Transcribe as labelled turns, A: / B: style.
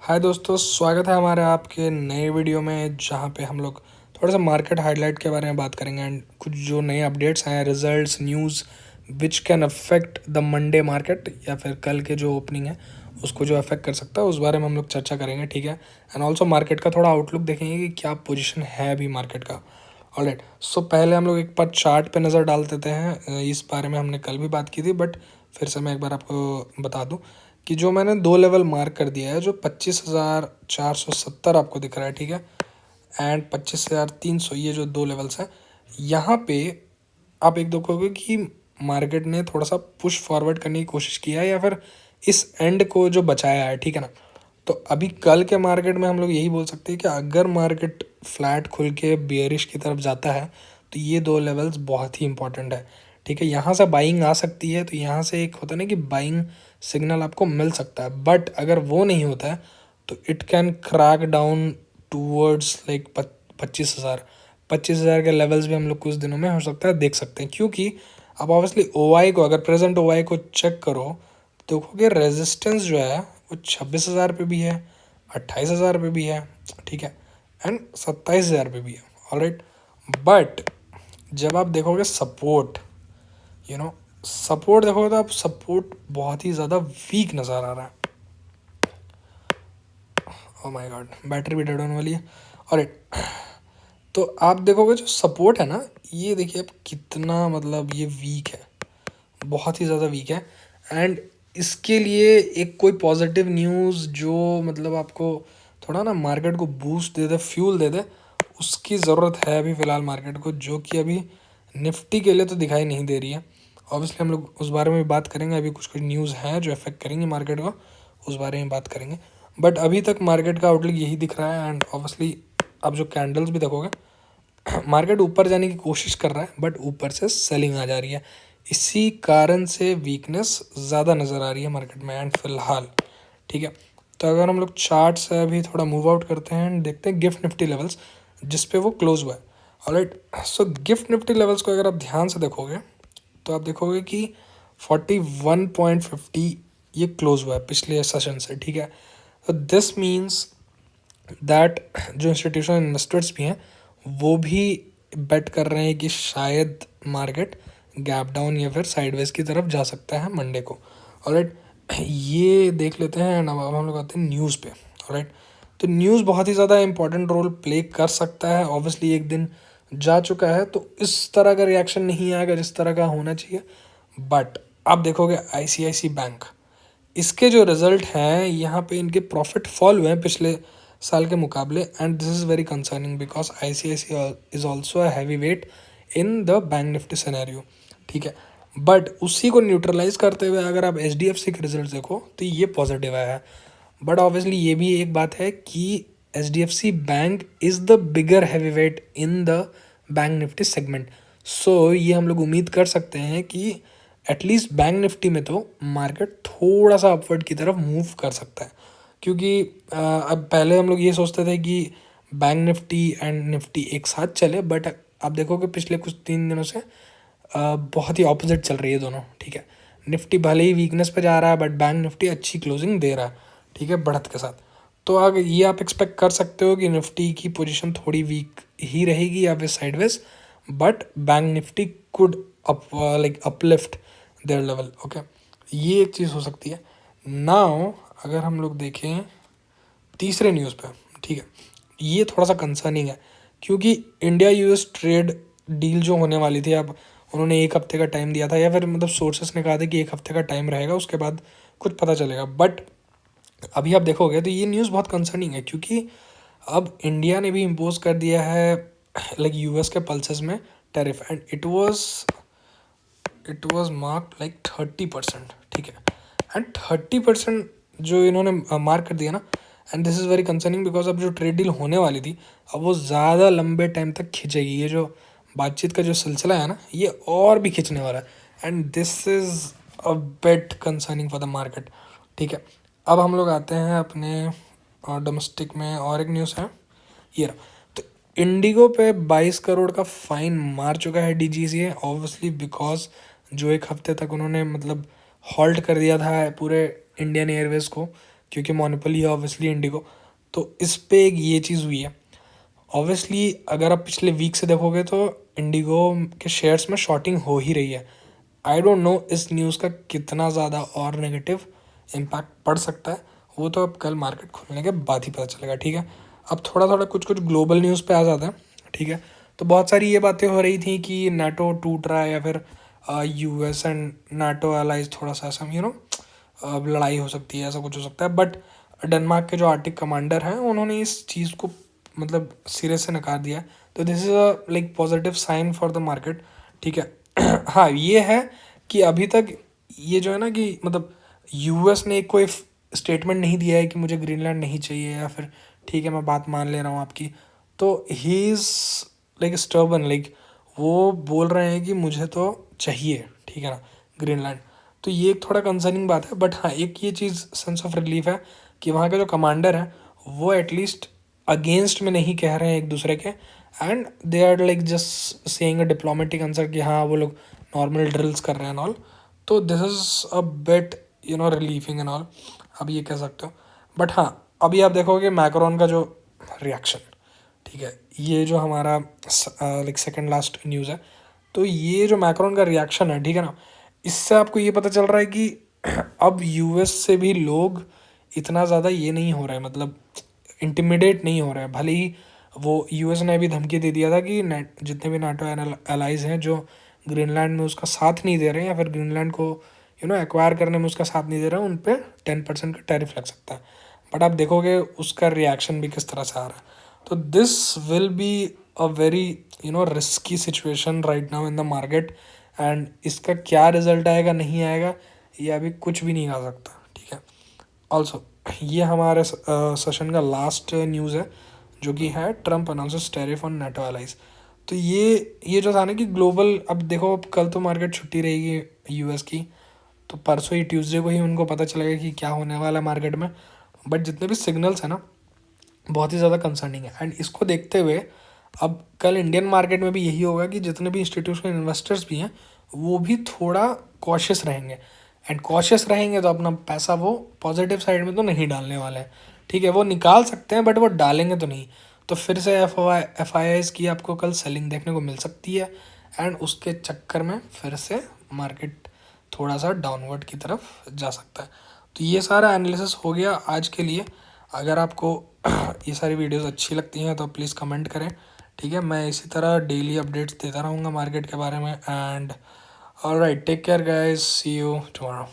A: हाय दोस्तों, स्वागत है हमारे आपके नए वीडियो में जहाँ पे हम लोग थोड़ा सा मार्केट हाईलाइट के बारे में बात करेंगे एंड कुछ जो नए अपडेट्स हैं, results, news which can affect the Monday market या फिर कल के जो ओपनिंग है उसको जो अफेक्ट कर सकता है उस बारे में हम लोग चर्चा करेंगे। ठीक है। एंड ऑल्सो मार्केट का थोड़ा आउटलुक देखेंगे कि क्या पोजिशन है अभी मार्केट का। ऑलराइट, सो पहले हम लोग एक बार चार्ट पे नज़र डाल देते हैं। इस बारे में हमने कल भी बात की थी, बट फिर से मैं एक बार आपको बता दूं कि जो मैंने दो लेवल मार्क कर दिया है, जो 25,470 आपको दिख रहा है, ठीक है, एंड 25,300, ये जो दो लेवल्स हैं, यहाँ पे आप एक देखोगे कि मार्केट ने थोड़ा सा पुश फॉरवर्ड करने की कोशिश किया है या फिर इस एंड को जो बचाया है, ठीक है ना। तो अभी कल के मार्केट में हम लोग यही बोल सकते हैं कि अगर मार्केट फ्लैट खुल के बियरिश की तरफ जाता है तो ये दो लेवल्स बहुत ही इंपॉर्टेंट है। ठीक है, यहाँ से बाइंग आ सकती है, तो यहाँ से एक होता है ना कि बाइंग सिग्नल आपको मिल सकता है, बट अगर वो नहीं होता है तो it can crack down towards like 25,000 के लेवल्स भी हम लोग कुछ दिनों में हो सकता है देख सकते हैं। क्योंकि अब ऑब्वियसली ओआई को, अगर प्रेजेंट ओआई को चेक करो तो देखोगे रेजिस्टेंस जो है वो 26,000 पे भी है, 28,000 पे भी है, ठीक है, एंड 27,000 पे भी है। ऑलराइट, बट जब आप देखोगे सपोर्ट, सपोर्ट देखोगे तो आप सपोर्ट बहुत ही ज़्यादा वीक नज़र आ रहा है। ओ माय गॉड, बैटरी भी डेड होने वाली है। ऑलराइट, तो आप देखोगे जो सपोर्ट है ना, ये देखिए आप कितना, मतलब ये वीक है, बहुत ही ज़्यादा वीक है। एंड इसके लिए एक कोई पॉजिटिव न्यूज़ जो मतलब आपको थोड़ा ना मार्केट को बूस्ट दे दे, फ्यूल दे दे, उसकी ज़रूरत है अभी फ़िलहाल मार्केट को, जो कि अभी निफ्टी के लिए तो दिखाई नहीं दे रही है। ऑब्वियसली हम लोग उस बारे में भी बात करेंगे, अभी कुछ कुछ न्यूज़ हैं जो अफेक्ट करेंगे मार्केट को, उस बारे में बात करेंगे। बट अभी तक मार्केट का आउटलुक यही दिख रहा है। एंड ऑब्वियसली आप जो कैंडल्स भी देखोगे, मार्केट ऊपर जाने की कोशिश कर रहा है बट ऊपर से सेलिंग आ जा रही है, इसी कारण से वीकनेस ज़्यादा नज़र आ रही है मार्केट में एंड फिलहाल। ठीक है, तो अगर हम लोग चार्ट से अभी थोड़ा मूव आउट करते हैं एंड देखते हैं गिफ्ट निफ्टी लेवल्स जिस पे वो क्लोज हुआ है। ऑलराइट, सो गिफ्ट निफ्टी लेवल्स को अगर आप ध्यान से देखोगे तो आप देखोगे कि 41.50 ये क्लोज हुआ है पिछले सेशन से। ठीक है, तो दिस मीन्स दैट जो इंस्टीट्यूशनल इन्वेस्टर्स भी हैं वो भी बेट कर रहे हैं कि शायद मार्केट गैप डाउन या फिर साइडवेज की तरफ जा सकता है मंडे को। ऑलराइट, ये देख लेते हैं एंड अब हम लोग आते हैं न्यूज़ पे। ऑलराइट, तो न्यूज़ बहुत ही ज़्यादा इंपॉर्टेंट रोल प्ले कर सकता है। ऑब्वियसली एक दिन जा चुका है तो इस तरह का रिएक्शन नहीं आएगा जिस तरह का होना चाहिए, बट आप देखोगे आईसीआईसी बैंक, इसके जो रिजल्ट हैं यहाँ पे इनके प्रॉफिट फॉल हुए हैं पिछले साल के मुकाबले, and this is very concerning because ICIC is also a heavy weight in the bank Nifty scenario. ठीक है, बट उसी को न्यूट्रलाइज करते हुए अगर आप एचडीएफसी के रिजल्ट देखो तो ये पॉजिटिव आया है। बट ऑब्वियसली ये भी एक बात है कि HDFC bank is the bigger heavy weight in the bank Nifty segment. So ये हम लोग उम्मीद कर सकते हैं कि एटलीस्ट बैंक निफ्टी में तो मार्केट थोड़ा सा अपवर्ड की तरफ मूव कर सकता है। क्योंकि अब पहले हम लोग ये सोचते थे कि बैंक निफ्टी एंड निफ्टी एक साथ चले, बट आप देखोगे पिछले कुछ 3 दिनों से बहुत ही ऑपोजिट चल रही है दोनों। ठीक है, निफ्टी भले ही वीकनेस पे जा रहा है बट बैंक निफ्टी अच्छी क्लोजिंग दे रहा है, ठीक है, बढ़त के साथ। तो अगर ये आप एक्सपेक्ट कर सकते हो कि निफ्टी की पोजीशन थोड़ी वीक ही रहेगी या फिर sideways, but bank Nifty could up like uplift their level. Okay, ये एक चीज़ हो सकती है। नाउ अगर हम लोग देखें तीसरे न्यूज़ पे, ठीक है, ये थोड़ा सा कंसर्निंग है क्योंकि इंडिया यूएस ट्रेड डील जो होने वाली थी, अब उन्होंने एक हफ्ते का टाइम दिया था, या फिर मतलब सोर्सेस ने कहा था कि एक हफ्ते का टाइम रहेगा, उसके बाद कुछ पता चलेगा। बट अभी आप देखोगे तो ये न्यूज़ बहुत कंसर्निंग है क्योंकि अब इंडिया ने भी इम्पोज कर दिया है लाइक यूएस के पल्सेस में tariff, and it was marked like 30%। ठीक है, एंड 30% जो इन्होंने मार्क कर दिया ना, and this is very concerning because अब जो ट्रेड डील होने वाली थी अब वो ज़्यादा लंबे टाइम तक खिंचेगी। ये जो बातचीत का जो सिलसिला है ना, ये और भी खींचने वाला है, and this is a bit concerning for the market. ठीक है, अब हम लोग आते हैं अपने डोमेस्टिक में, और एक न्यूज़ है ये रहा। तो इंडिगो पे 22 करोड़ का फाइन मार चुका है डीजीसीए, ऑब्वियसली बिकॉज जो एक हफ्ते तक उन्होंने मतलब हॉल्ट कर दिया था पूरे इंडियन एयरवेज को, क्योंकि मोनोपोली है ऑब्वियसली इंडिगो, तो इस पे एक ये चीज़ हुई है। ऑब्वियसली अगर आप पिछले वीक से देखोगे तो इंडिगो के शेयर्स में शॉर्टिंग हो ही रही है। आई डोंट नो इस न्यूज़ का कितना ज़्यादा और नेगेटिव इम्पैक्ट पड़ सकता है, वो तो अब कल मार्केट खुलने के बाद ही पता चलेगा, ठीक है। अब थोड़ा थोड़ा कुछ कुछ ग्लोबल न्यूज़ पे आ जाता है, ठीक है। तो बहुत सारी ये बातें हो रही थी कि नाटो टूट रहा है या फिर यूएस एंड नाटो एलाइज थोड़ा सा ऐसा अब लड़ाई हो सकती है, ऐसा कुछ हो सकता है। बट डेनमार्क के जो आर्टिक कमांडर हैं उन्होंने इस चीज़ को मतलब सिरे से नकार दिया। तो this is a like positive sign for the market, ठीक है। हाँ ये है कि अभी तक ये जो है ना कि मतलब यूएस ने कोई स्टेटमेंट नहीं दिया है कि मुझे ग्रीनलैंड नहीं चाहिए या फिर ठीक है मैं बात मान ले रहा हूँ आपकी। तो he is like stubborn, like वो बोल रहे हैं कि मुझे तो चाहिए, ठीक है ना, ग्रीनलैंड। तो ये एक थोड़ा कंसर्निंग बात है। बट हाँ एक ये चीज़ सेंस ऑफ रिलीफ है कि वहाँ के जो कमांडर हैं वो एटलीस्ट अगेंस्ट में नहीं कह रहे हैं एक दूसरे के, and they are like just saying a diplomatic answer कि हाँ वो लोग नॉर्मल ड्रिल्स कर रहे हैं ऑल। तो this is a bit relieving and all, अब ये कह सकते हो। बट हाँ अभी आप देखोगे मैक्रोन का जो रिएक्शन, ठीक है, ये जो हमारा लाइक सेकंड लास्ट न्यूज़ है, तो ये जो मैक्रोन का रिएक्शन है, ठीक है ना, इससे आपको ये पता चल रहा है कि अब यूएस से भी लोग इतना ज़्यादा ये नहीं हो रहा है, मतलब इंटिमिडेट नहीं हो रहा है। भले ही वो यूएस ने अभी धमकी दे दिया था कि जितने भी नाटो एलाइज हैं जो ग्रीनलैंड में उसका साथ नहीं दे रहे हैं या फिर ग्रीनलैंड को एक्वायर करने में उसका साथ नहीं दे रहे हैं, उन पर 10% का टैरिफ लग सकता है। बट आप देखोगे उसका रिएक्शन भी किस तरह से आ रहा है। तो this will be a very risky situation right now in the market, and इसका क्या रिजल्ट आएगा नहीं आएगा ये अभी कुछ भी नहीं आ सकता, ठीक है। ऑल्सो ये हमारे सेशन का लास्ट न्यूज़ है जो कि है Trump announces tariff on NATO allies. तो ये जो था ना कि ग्लोबल, अब देखो अब कल तो मार्केट छुट्टी रहेगी यूएस की, तो परसों ही ट्यूसडे को ही उनको पता चलेगा कि क्या होने वाला है मार्केट में। बट जितने भी सिग्नल्स हैं ना बहुत ही ज़्यादा कंसर्निंग है, एंड इसको देखते हुए अब कल इंडियन मार्केट में भी यही होगा कि जितने भी इंस्टीट्यूशनल इन्वेस्टर्स भी हैं वो भी थोड़ा कॉशियस रहेंगे, एंड कॉशियस रहेंगे तो अपना पैसा वो पॉजिटिव साइड में तो नहीं डालने वाले हैं, ठीक है। वो निकाल सकते हैं बट वो डालेंगे तो नहीं। तो फिर से एफ आई आईज की आपको कल सेलिंग देखने को मिल सकती है, एंड उसके चक्कर में फिर से मार्केट थोड़ा सा डाउनवर्ड की तरफ जा सकता है। तो ये सारा एनालिसिस हो गया आज के लिए। अगर आपको ये सारी वीडियोस अच्छी लगती हैं तो प्लीज़ कमेंट करें, ठीक है। मैं इसी तरह डेली अपडेट्स देता रहूँगा मार्केट के बारे में। And alright, take care guys, see you tomorrow.